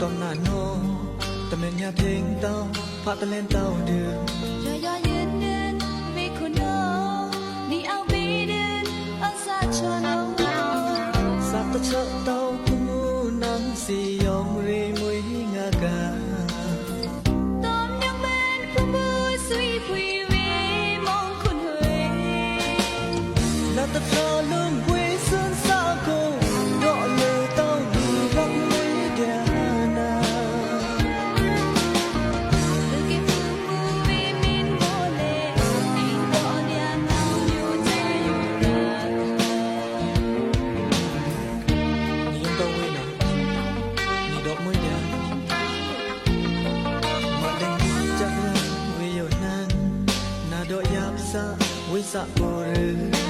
tôm nà nô tôm lên nhà thình tao phát tên lên tao đưa rồi do yên đến vì khôn nó đi ao bí đến ở xa cho nó sa ta chợ tao mu nắng xì yong ri mui ngà gà tôm nhang bên không mưa suy quỳ vì mong khôn huệ na ta cho lưng quê sơn xa cô đọ lời tao đi góc mấy đèo na từ kim phương mưa vì min mô lệ đi đọ đèo nào yêu thế yêu ra nhìn tao quê nào nhìn đọ mấy đèo mà đừng chắc là vì yêu nan na đọ yap sa với sa bồ rư